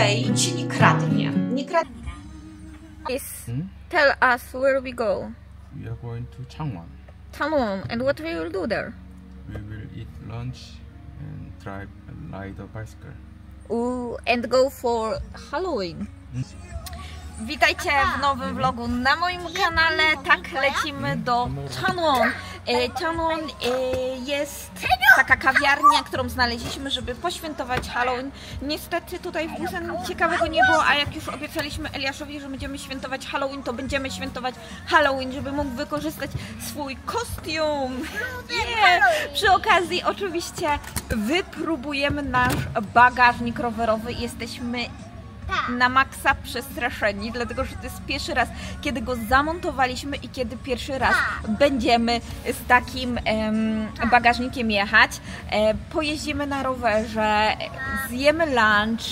podejść niekradnie. Tell us where we go. We are going to Changwon. Changwon, and what we will do there? We will eat lunch and ride a bicycle. Ooh, and go for Halloween. Witajcie w nowym vlogu na moim kanale. Tak, lecimy do Changwon. Changwon jest taka kawiarnia, którą znaleźliśmy, żeby poświętować Halloween. Niestety tutaj w Busan ciekawego nie było, a jak już obiecaliśmy Eliaszowi, że będziemy świętować Halloween, to będziemy świętować Halloween, żeby mógł wykorzystać swój kostium. Yeah. Przy okazji oczywiście wypróbujemy nasz bagażnik rowerowy. Jesteśmy na maksa przestraszeni, dlatego że to jest pierwszy raz, kiedy go zamontowaliśmy i kiedy pierwszy raz będziemy z takim bagażnikiem jechać. Pojeździmy na rowerze, zjemy lunch,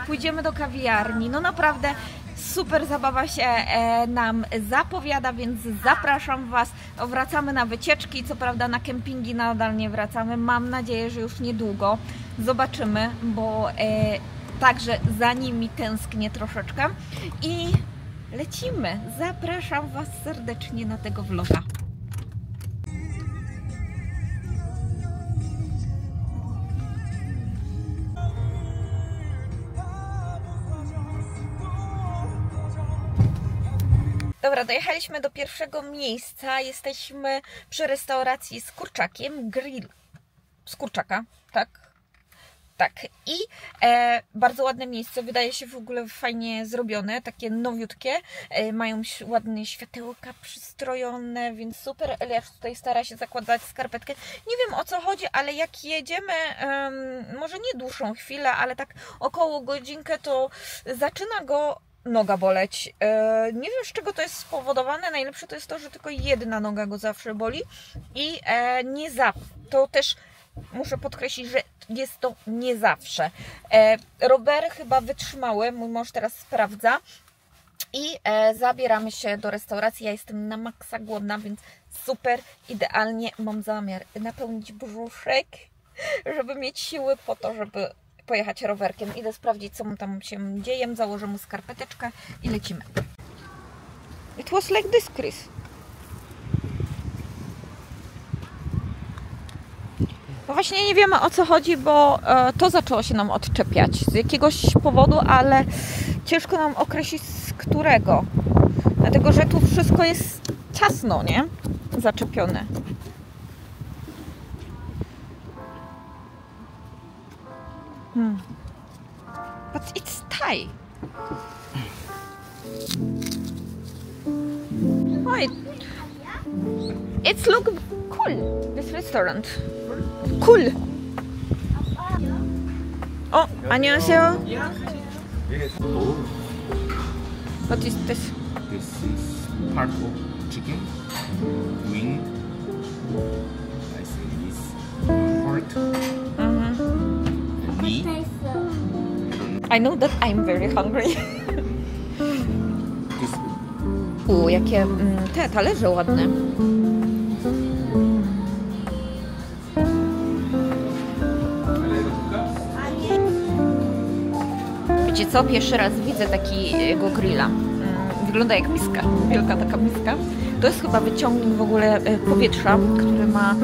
pójdziemy do kawiarni. No naprawdę super zabawa się nam zapowiada, więc zapraszam Was. Wracamy na wycieczki, co prawda na kempingi nadal nie wracamy. Mam nadzieję, że już niedługo. Zobaczymy, bo także za nimi tęsknię troszeczkę i lecimy. Zapraszam Was serdecznie na tego vloga. Dobra, dojechaliśmy do pierwszego miejsca. Jesteśmy przy restauracji z kurczakiem. Grill z kurczaka, tak? Tak, i bardzo ładne miejsce, wydaje się w ogóle fajnie zrobione, takie nowiutkie, mają ładne światełka przystrojone, więc super. Eliasz tutaj stara się zakładać skarpetkę. Nie wiem, o co chodzi, ale jak jedziemy, może nie dłuższą chwilę, ale tak około godzinkę, to zaczyna go noga boleć. Nie wiem, z czego to jest spowodowane. Najlepsze to jest to, że tylko jedna noga go zawsze boli i nie zawsze. To też muszę podkreślić, że jest to nie zawsze. Rowery chyba wytrzymały, mój mąż teraz sprawdza i zabieramy się do restauracji. Ja jestem na maksa głodna, więc super, idealnie mam zamiar napełnić brzuszek, żeby mieć siły po to, żeby pojechać rowerkiem. Idę sprawdzić, co mu tam się dzieje, założę mu skarpeteczkę i lecimy. It was like this, Chris. No właśnie nie wiemy, o co chodzi, bo to zaczęło się nam odczepiać z jakiegoś powodu, ale ciężko nam określić z którego. Dlatego, że tu wszystko jest ciasno, nie? Zaczepione. But it's Thai. Oh, it's look cool, this restaurant. Cool. Oh, 안녕하세요. What is this? This is part of chicken, wing, I say this, heart, and meat. I know that I'm very hungry. This Jakie te talerze ładne. Wiecie co? Pierwszy raz widzę takiego grilla. Wygląda jak miska, wielka taka miska. To jest chyba wyciągnik w ogóle powietrza, który ma,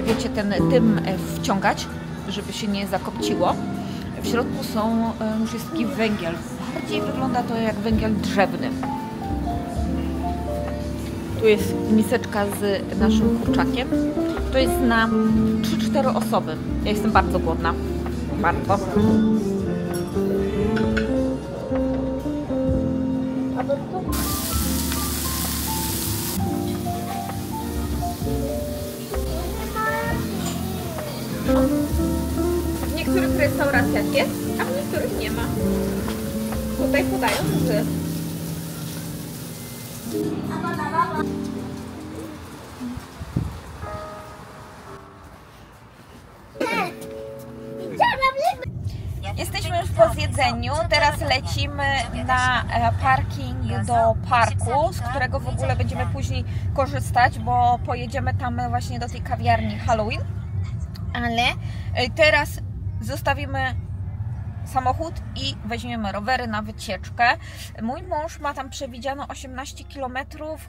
wiecie, ten dym wciągać, żeby się nie zakopciło. W środku już jest taki węgiel. Bardziej wygląda to jak węgiel drzewny. Tu jest miseczka z naszym kurczakiem. To jest na 3-4 osoby. Ja jestem bardzo głodna. Bardzo. W niektórych restauracjach jest, a w niektórych nie ma. Tutaj podają że jesteśmy już po zjedzeniu. Teraz lecimy na parking do parku, z którego w ogóle będziemy później korzystać, bo pojedziemy tam właśnie do tej kawiarni Halloween. Ale teraz zostawimy samochód i weźmiemy rowery na wycieczkę. Mój mąż ma tam przewidziano 18 km,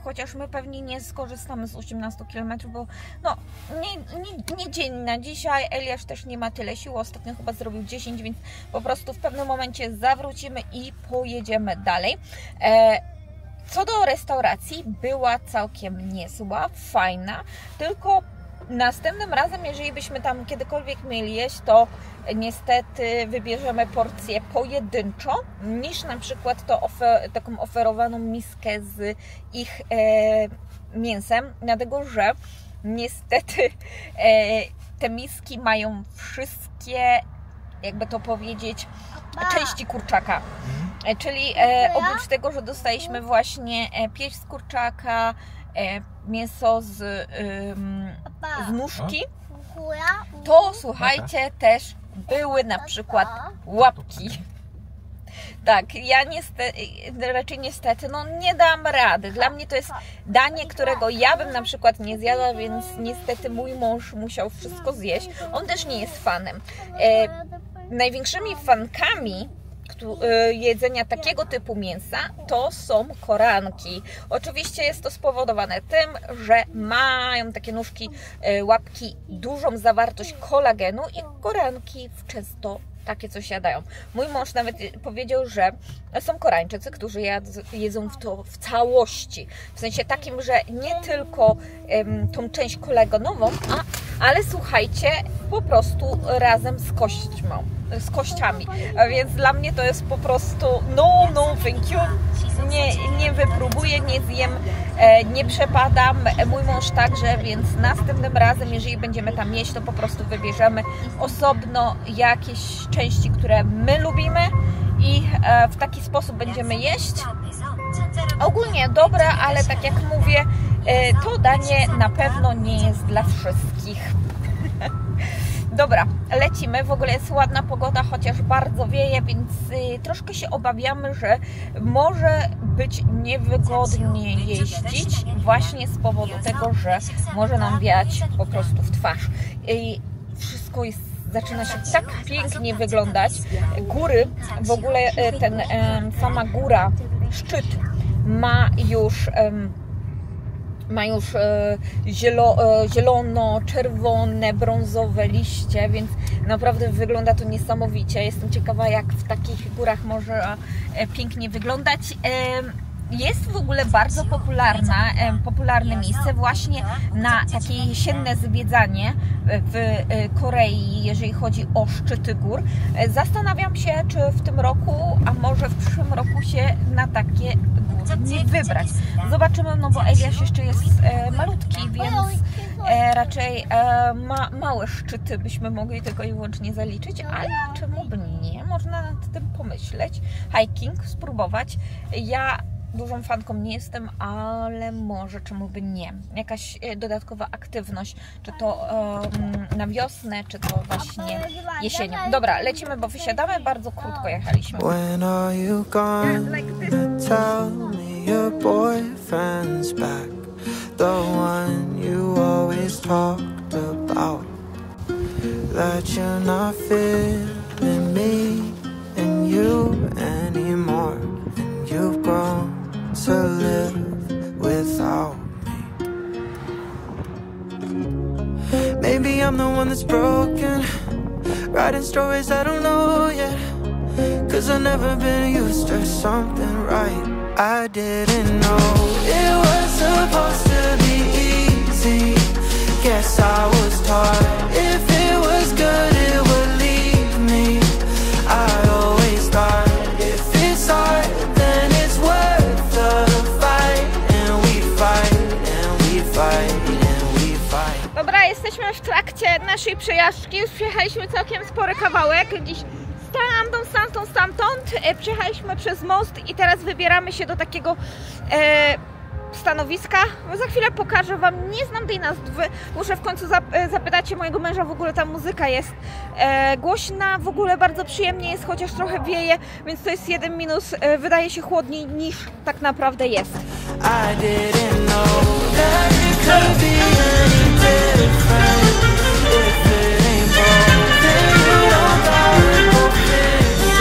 chociaż my pewnie nie skorzystamy z 18 km, bo no, nie dzień na dzisiaj. Eliasz też nie ma tyle sił, ostatnio chyba zrobił 10, więc po prostu w pewnym momencie zawrócimy i pojedziemy dalej. Co do restauracji, była całkiem niezła, fajna, tylko następnym razem, jeżeli byśmy tam kiedykolwiek mieli jeść, to niestety wybierzemy porcję pojedynczo, niż na przykład taką oferowaną miskę z ich mięsem, dlatego że niestety te miski mają wszystkie, jakby to powiedzieć, części kurczaka. Czyli oprócz tego, że dostaliśmy właśnie pierś z kurczaka, mięso z nóżki, to słuchajcie, też były na przykład łapki. Tak, ja raczej niestety, no nie dam rady. Dla mnie to jest danie, którego ja bym na przykład nie zjadła, więc niestety mój mąż musiał wszystko zjeść. On też nie jest fanem. Największymi fankami jedzenia takiego typu mięsa to są koranki. Oczywiście jest to spowodowane tym, że mają takie nóżki, łapki dużą zawartość kolagenu i koranki często takie coś jadają. Mój mąż nawet powiedział, że są Koreańczycy, którzy jedzą to w całości. W sensie takim, że nie tylko tą część kolagenową, ale słuchajcie, po prostu razem z kościami. A więc dla mnie to jest po prostu no thank you. Nie wypróbuję, nie zjem, nie przepadam. Mój mąż także, więc następnym razem, jeżeli będziemy tam jeść, to po prostu wybierzemy osobno jakieś części, które my lubimy i w taki sposób będziemy jeść. Ogólnie dobre, ale tak jak mówię, to danie na pewno nie jest dla wszystkich. Dobra, lecimy. W ogóle jest ładna pogoda, chociaż bardzo wieje, więc troszkę się obawiamy, że może być niewygodnie jeździć właśnie z powodu tego, że może nam wiać po prostu w twarz. I wszystko zaczyna się tak pięknie wyglądać. Góry, w ogóle sama góra, szczyt ma już zielono, czerwone, brązowe liście, więc naprawdę wygląda to niesamowicie. Jestem ciekawa, jak w takich górach może pięknie wyglądać. Jest w ogóle bardzo popularne miejsce właśnie na takie jesienne zwiedzanie w Korei, jeżeli chodzi o szczyty gór. Zastanawiam się, czy w tym roku, a może w przyszłym roku się na takie góry nie wybrać. Zobaczymy, no bo Eliasz jeszcze jest malutki, więc raczej małe szczyty byśmy mogli tylko i wyłącznie zaliczyć, ale czemu by nie? Można nad tym pomyśleć. Hiking, spróbować. Ja dużą fanką nie jestem, ale może czemu by nie. Jakaś dodatkowa aktywność, czy to na wiosnę, czy to właśnie jesienią. Dobra, lecimy, bo wysiadamy, bardzo krótko jechaliśmy. When are you gone? Tell me your boyfriend's back, the one you always talked about, that you're not feeling me and you anymore, and you've grown to live without me. Maybe I'm the one that's broken, writing stories I don't know yet, 'cause I've never been used to something right. I didn't know it was supposed to be easy. Guess I was taught if it was good it would leave me. I always thought if it's hard then it's worth the fight, and we fight and we fight and we fight. Dobra, jesteśmy w trakcie naszej przejażdżki. Już przejechaliśmy całkiem spory kawałek. Dziś stamtąd. Przejechaliśmy przez most i teraz wybieramy się do takiego stanowiska. Za chwilę pokażę Wam, nie znam tej nazwy. Muszę w końcu zapytać się mojego męża, w ogóle ta muzyka jest głośna, w ogóle bardzo przyjemnie jest, chociaż trochę wieje, więc to jest jeden minus. Wydaje się chłodniej niż tak naprawdę jest. I didn't know that it could be any different. If it ain't broken, you don't gotta go fix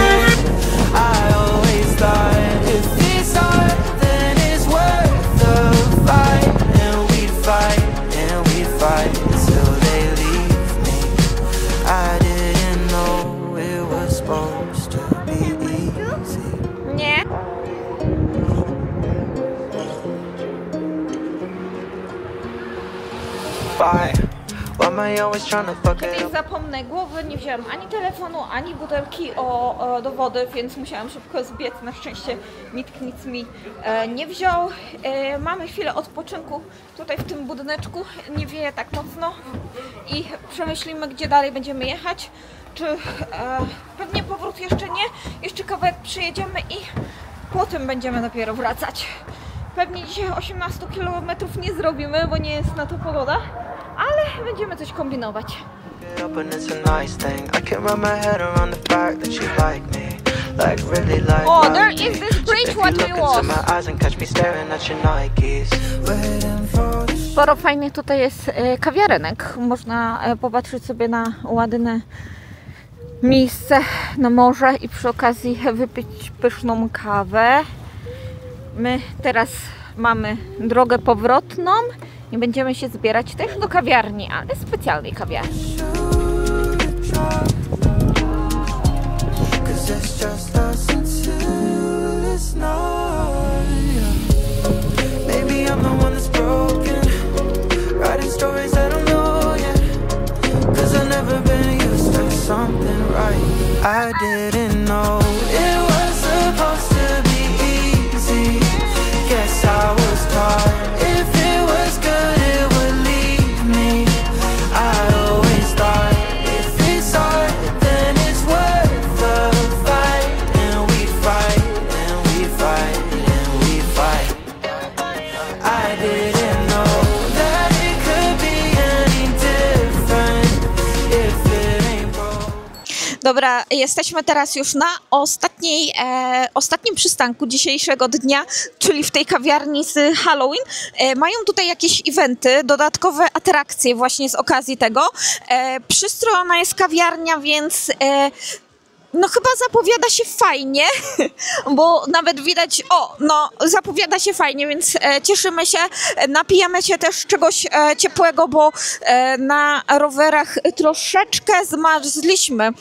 me always trying to fuck it Kiedyś up. zapomnę głowy, nie wziąłem ani telefonu, ani butelki do wody, więc musiałam szybko zbiec. Na szczęście nikt nic mi nie wziął. Mamy chwilę odpoczynku tutaj w tym budyneczku, nie wieje tak mocno i przemyślimy, gdzie dalej będziemy jechać. Czy pewnie powrót jeszcze nie, jeszcze kawałek przyjedziemy i potem będziemy dopiero wracać. Pewnie dzisiaj 18 km nie zrobimy, bo nie jest na to pogoda, ale będziemy coś kombinować. Up and it's a nice thing. I can't wrap my head around the fact that you like me. Like really like Oh, there me. is this bridge, So what take we a look into want. my eyes and catch me staring at your Nikes. Waiting for the Sporo fajnych tutaj jest kawiarenek. Można popatrzeć sobie na ładne miejsce na morze i przy okazji wypić pyszną kawę. My teraz mamy drogę powrotną i będziemy się zbierać też do kawiarni, ale specjalnej kawiarni. Cause it's just us until it's not. Maybe I'm the one that's broken, writing stories I don't know yet. Cause I've never been used to something right. I didn't know it was supposed to be easy. Guess I was taught if it was good it would leave me. I always thought if it's hard then it's worth the fight. And we fight and we fight and we fight. I didn't know that it could be any different if it ain't broke. Dobra, jesteśmy teraz już na ostatnim przystanku dzisiejszego dnia, czyli w tej kawiarni z Halloween. Mają tutaj jakieś eventy, dodatkowe atrakcje właśnie z okazji tego. Przystrojona jest kawiarnia, więc no chyba zapowiada się fajnie, bo nawet widać, zapowiada się fajnie, więc cieszymy się, napijamy się też czegoś ciepłego, bo na rowerach troszeczkę zmarzliśmy.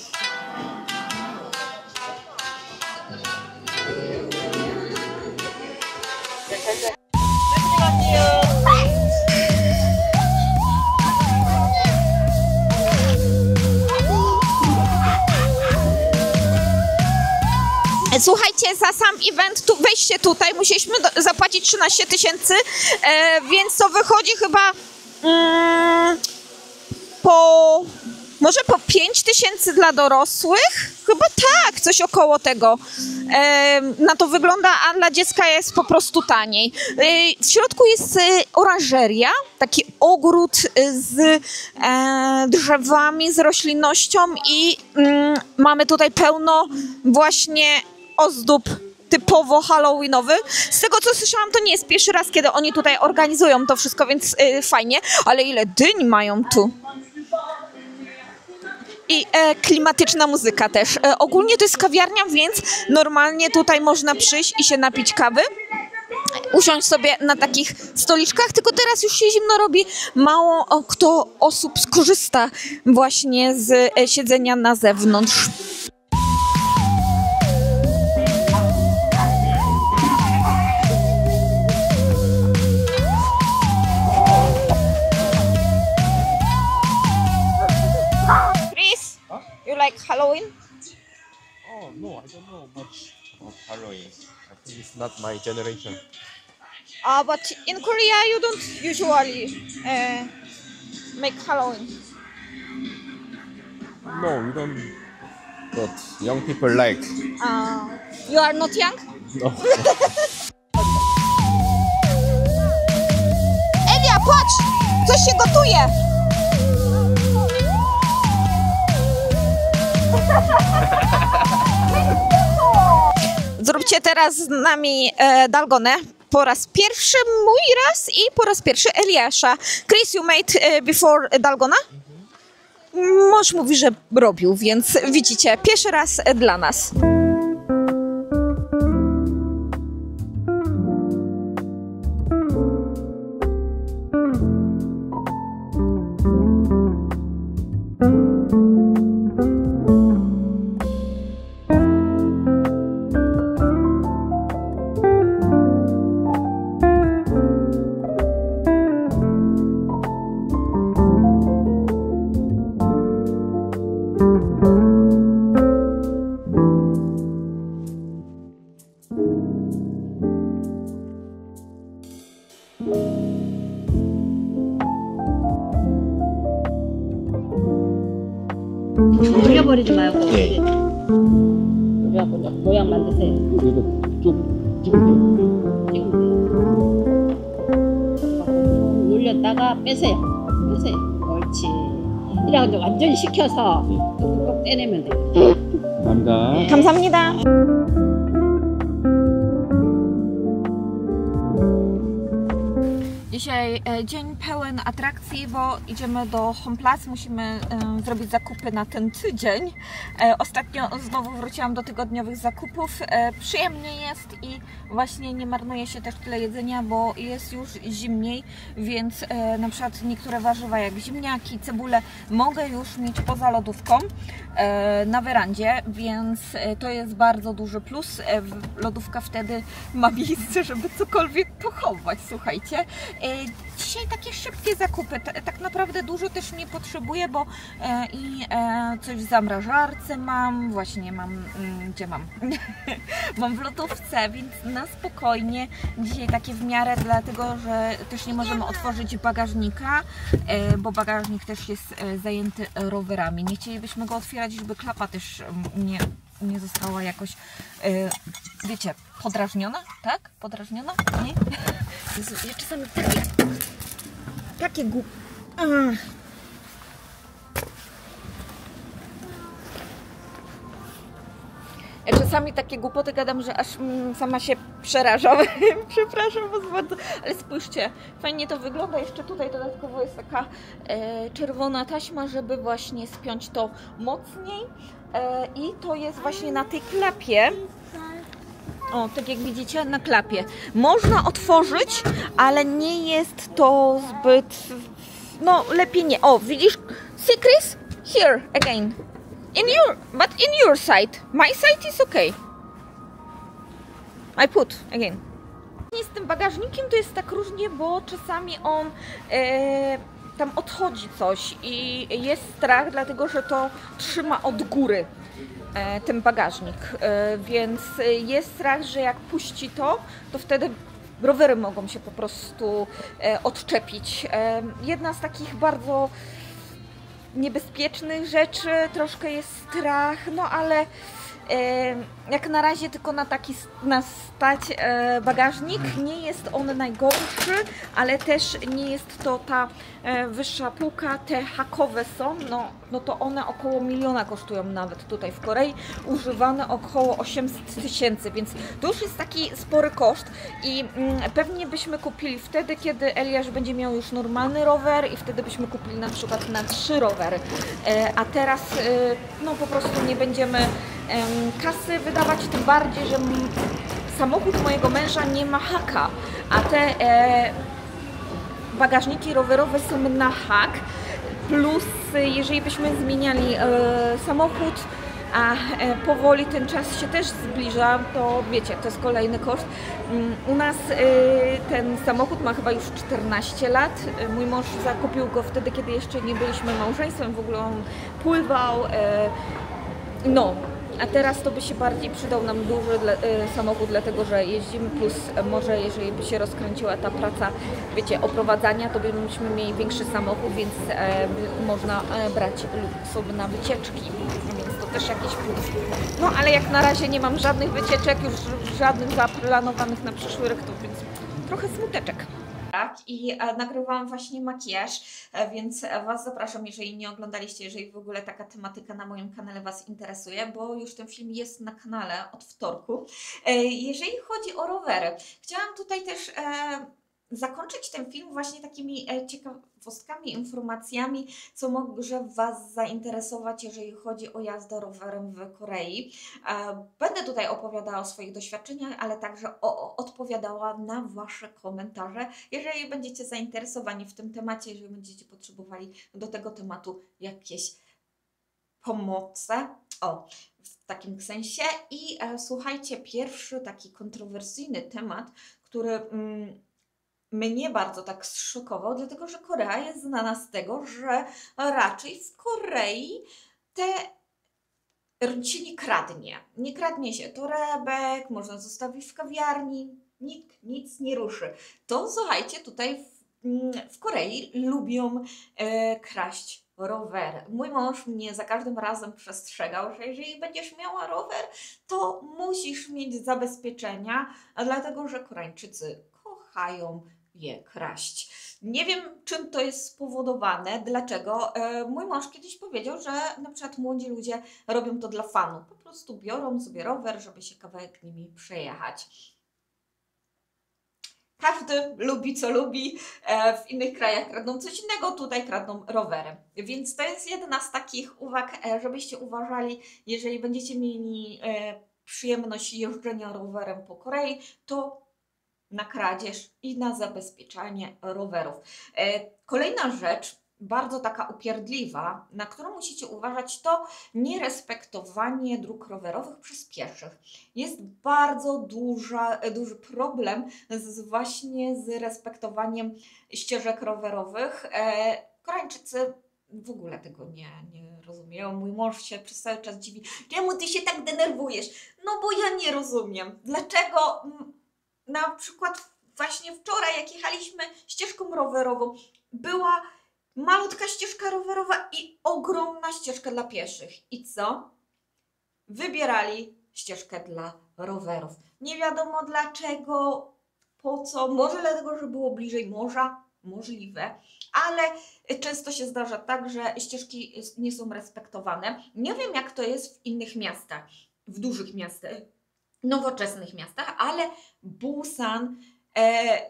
Słuchajcie, za sam event, wejście tutaj musieliśmy zapłacić 13 000, więc to wychodzi chyba może po 5 000 dla dorosłych? Chyba tak, coś około tego. Na to wygląda, a dla dziecka jest po prostu taniej. W środku jest oranżeria, taki ogród z drzewami, z roślinnością i mamy tutaj pełno właśnie ozdób typowo halloweenowy. Z tego co słyszałam, to nie jest pierwszy raz, kiedy oni tutaj organizują to wszystko, więc fajnie. Ale ile dyń mają tu. I klimatyczna muzyka też. Ogólnie to jest kawiarnia, więc normalnie tutaj można przyjść i się napić kawy. Usiąść sobie na takich stoliczkach, tylko teraz już się zimno robi. Mało kto osób skorzysta właśnie z siedzenia na zewnątrz. You like Halloween? Oh no, I don't know much about Halloween. I think it's not my generation. But in Korea you don't usually make Halloween. No, we don't. But young people like. You are not young? No. Elia, patrz! Coś się gotuje! Zróbcie teraz z nami dalgonę. Po raz pierwszy mój raz i po raz pierwszy Eliasza. Chris, you made before dalgona? Mąż mówi, że robił, więc widzicie, pierwszy raz dla nas. 올려버리지 말고 네. 그래갖고 모양 만드세요. 이거 쭉 찍으면 지금 올렸다가 빼세요. 빼세요. 옳지. 이래가지고 완전히 식혀서 꾹꾹 떼내면 돼요. 돼요. 감사합니다. 감사합니다. Dzisiaj dzień pełen atrakcji, bo idziemy do Homeplace, musimy zrobić zakupy na ten tydzień. Ostatnio znowu wróciłam do tygodniowych zakupów. Przyjemnie jest i właśnie nie marnuje się też tyle jedzenia, bo jest już zimniej, więc na przykład niektóre warzywa jak ziemniaki, cebulę mogę już mieć poza lodówką na werandzie, więc to jest bardzo duży plus. Lodówka wtedy ma miejsce, żeby cokolwiek pochować, słuchajcie. Dzisiaj takie szybkie zakupy, tak naprawdę dużo też nie potrzebuję, bo coś w zamrażarce mam, właśnie mam, gdzie mam? Mam w lodówce, więc na spokojnie dzisiaj takie w miarę, dlatego że też nie możemy otworzyć bagażnika, bo bagażnik też jest zajęty rowerami. Nie chcielibyśmy go otwierać, żeby klapa też nie została jakoś, wiecie, podrażniona, tak? Podrażniona? Nie? Jezu, ja czasami takie Ja czasami takie głupoty gadam, że aż sama się przerażam. Przepraszam Was bardzo, ale spójrzcie, fajnie to wygląda. Jeszcze tutaj dodatkowo jest taka czerwona taśma, żeby właśnie spiąć to mocniej. I to jest właśnie na tej klapie. O, tak jak widzicie, na klapie. Można otworzyć, ale nie jest to zbyt... No, lepiej nie. O, widzisz? See, Chris? Here, again. But in your side. My side is okay. I put, again. Z tym bagażnikiem to jest tak różnie, bo czasami on... tam odchodzi coś i jest strach, dlatego że to trzyma od góry ten bagażnik, więc jest strach, że jak puści to wtedy rowery mogą się po prostu odczepić. Jedna z takich bardzo niebezpiecznych rzeczy, troszkę jest strach, no ale jak na razie tylko na taki stać bagażnik. Nie jest on najgorszy, ale też nie jest to ta wyższa półka. Te hakowe są, no to one około 1 miliona kosztują nawet tutaj w Korei. Używane około 800 000, więc to już jest taki spory koszt i pewnie byśmy kupili wtedy, kiedy Eliasz będzie miał już normalny rower i wtedy byśmy kupili na przykład na 3 rowery, a teraz no po prostu nie będziemy kasy wydawać, tym bardziej, że samochód mojego męża nie ma haka, a te bagażniki rowerowe są na hak, plus jeżeli byśmy zmieniali samochód, a powoli ten czas się też zbliża, to wiecie, to jest kolejny koszt. U nas ten samochód ma chyba już 14 lat. Mój mąż zakupił go wtedy, kiedy jeszcze nie byliśmy małżeństwem, w ogóle on pływał. No, a teraz to by się bardziej przydał nam duży samochód, dlatego że jeździmy, plus może jeżeli by się rozkręciła ta praca, wiecie, oprowadzania, to byśmy mieli większy samochód, więc można brać sobie na wycieczki, więc to też jakiś plus. No ale jak na razie nie mam żadnych wycieczek, już żadnych zaplanowanych na przyszły rok, więc trochę smuteczek. I nagrywałam właśnie makijaż, więc Was zapraszam, jeżeli nie oglądaliście, jeżeli w ogóle taka tematyka na moim kanale Was interesuje, bo już ten film jest na kanale od wtorku. Jeżeli chodzi o rowery, chciałam tutaj też zakończyć ten film właśnie takimi ciekawostkami, informacjami, co może Was zainteresować, jeżeli chodzi o jazdę rowerem w Korei. Będę tutaj opowiadała o swoich doświadczeniach, ale także odpowiadała na Wasze komentarze, jeżeli będziecie zainteresowani w tym temacie, jeżeli będziecie potrzebowali do tego tematu jakieś pomocy. O, w takim sensie. I słuchajcie, pierwszy taki kontrowersyjny temat, który mnie bardzo tak zszokował, dlatego że Korea jest znana z tego, że raczej w Korei się nie kradnie. Nie kradnie się torebek, można zostawić w kawiarni, nikt nic nie ruszy. To słuchajcie, tutaj w Korei lubią kraść rowery. Mój mąż mnie za każdym razem przestrzegał, że jeżeli będziesz miała rower, to musisz mieć zabezpieczenia, dlatego że Koreańczycy kochają je kraść. Nie wiem, czym to jest spowodowane, dlaczego. Mój mąż kiedyś powiedział, że na przykład młodzi ludzie robią to dla fanu. Po prostu biorą sobie rower, żeby się kawałek nimi przejechać. Każdy lubi, co lubi. W innych krajach kradną coś innego, tutaj kradną rowery. Więc to jest jedna z takich uwag, żebyście uważali, jeżeli będziecie mieli przyjemność jeżdżenia rowerem po Korei, to na kradzież i na zabezpieczanie rowerów. Kolejna rzecz, bardzo taka upierdliwa, na którą musicie uważać, to nierespektowanie dróg rowerowych przez pieszych. Jest bardzo duży problem właśnie z respektowaniem ścieżek rowerowych. Koreańczycy w ogóle tego nie rozumieją. Mój mąż się przez cały czas dziwi, czemu ty się tak denerwujesz? No bo ja nie rozumiem. Dlaczego na przykład właśnie wczoraj, jak jechaliśmy ścieżką rowerową, była malutka ścieżka rowerowa i ogromna ścieżka dla pieszych. I co? Wybierali ścieżkę dla rowerów. Nie wiadomo dlaczego, po co, może dlatego, że było bliżej morza, możliwe, ale często się zdarza tak, że ścieżki nie są respektowane. Nie wiem, jak to jest w innych miastach, w dużych miastach, nowoczesnych miastach, ale Busan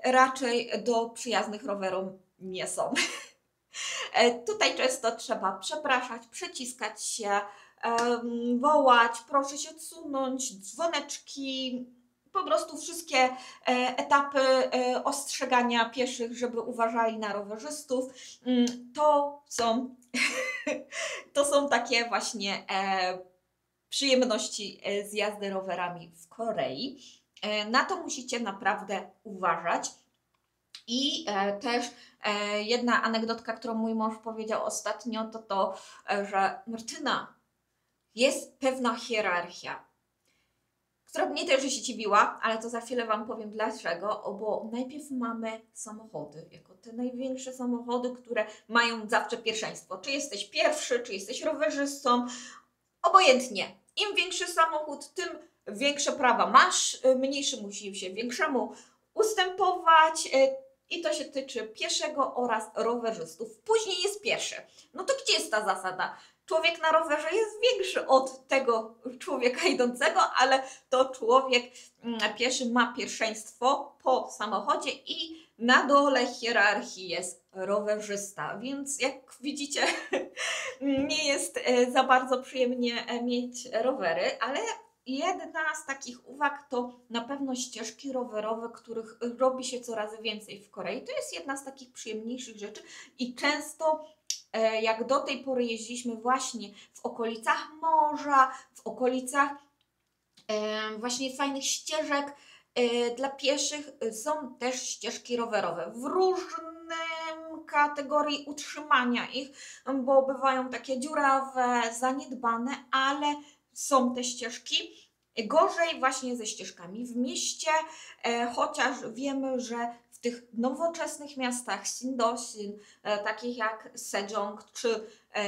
raczej do przyjaznych rowerom nie są. Tutaj często trzeba przepraszać, przeciskać się, wołać, proszę się odsunąć, dzwoneczki, po prostu wszystkie etapy ostrzegania pieszych, żeby uważali na rowerzystów. To są takie właśnie przyjemności z jazdy rowerami w Korei. Na to musicie naprawdę uważać. I też jedna anegdotka, którą mój mąż powiedział ostatnio, to, że Martyna, jest pewna hierarchia, która mnie też się dziwiła, ale to za chwilę Wam powiem dlaczego, bo najpierw mamy samochody, jako te największe samochody, które mają zawsze pierwszeństwo. Czy jesteś pierwszy, czy jesteś rowerzystą, obojętnie. Im większy samochód, tym większe prawa masz, mniejszy musi się większemu ustępować. I to się tyczy pieszego oraz rowerzystów. Później jest pieszy. No to gdzie jest ta zasada? Człowiek na rowerze jest większy od tego człowieka idącego, ale to człowiek pieszy ma pierwszeństwo po samochodzie i na dole hierarchii jest rowerzysta. Więc jak widzicie, nie jest za bardzo przyjemnie mieć rowery, ale jedna z takich uwag to na pewno ścieżki rowerowe, których robi się coraz więcej w Korei. To jest jedna z takich przyjemniejszych rzeczy i często jak do tej pory jeździliśmy właśnie w okolicach morza, w okolicach właśnie fajnych ścieżek dla pieszych, są też ścieżki rowerowe w różnym kategorii utrzymania ich, bo bywają takie dziurawe, zaniedbane, ale są te ścieżki. Gorzej właśnie ze ścieżkami w mieście, chociaż wiemy, że w tych nowoczesnych miastach Sindosin, takich jak Sejong, czy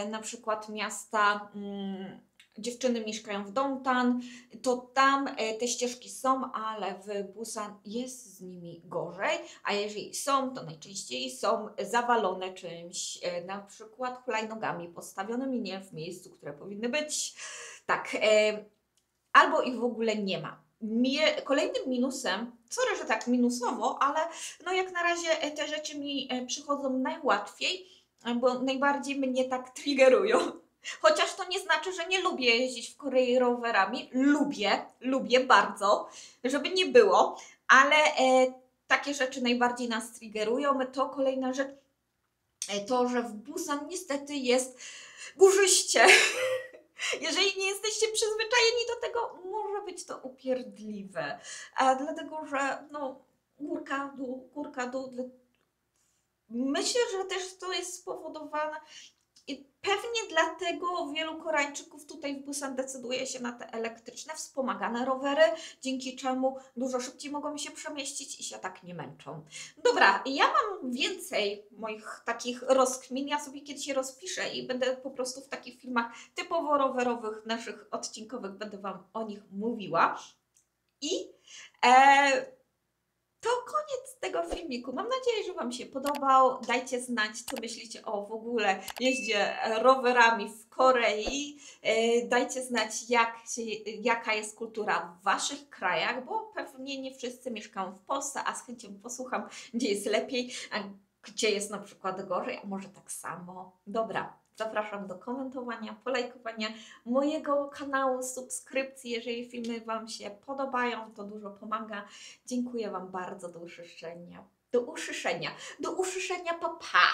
na przykład miasta, dziewczyny mieszkają w Dongtan, to tam te ścieżki są, ale w Busan jest z nimi gorzej, a jeżeli są, to najczęściej są zawalone czymś, na przykład hulajnogami postawionymi nie w miejscu, które powinny być. Tak, albo ich w ogóle nie ma. Kolejnym minusem, sorry, że tak minusowo, ale no jak na razie te rzeczy mi przychodzą najłatwiej, bo najbardziej mnie tak triggerują. Chociaż to nie znaczy, że nie lubię jeździć w Korei rowerami. Lubię bardzo, żeby nie było, ale takie rzeczy najbardziej nas triggerują. To kolejna rzecz, to, że w Busan niestety jest górzyście. Jeżeli nie jesteście przyzwyczajeni do tego, może być to upierdliwe. Dlatego, że no, górka dół. Myślę, że też to jest spowodowane pewnie dlatego wielu Koreańczyków tutaj w Busan decyduje się na te elektryczne, wspomagane rowery, dzięki czemu dużo szybciej mogą się przemieścić i się tak nie męczą. Dobra, ja mam więcej moich takich rozkmin, ja sobie kiedyś je rozpiszę i będę po prostu w takich filmach typowo rowerowych, naszych odcinkowych, będę Wam o nich mówiła. I to koniec tego filmiku. Mam nadzieję, że Wam się podobał. Dajcie znać, co myślicie o w ogóle jeździe rowerami w Korei. Dajcie znać, jaka jest kultura w Waszych krajach, bo pewnie nie wszyscy mieszkają w Polsce, a z chęcią posłucham, gdzie jest lepiej, a gdzie jest na przykład gorzej, a może tak samo. Dobra, zapraszam do komentowania, polajkowania mojego kanału, subskrypcji, jeżeli filmy Wam się podobają, to dużo pomaga. Dziękuję Wam bardzo, do usłyszenia. Do usłyszenia, pa pa!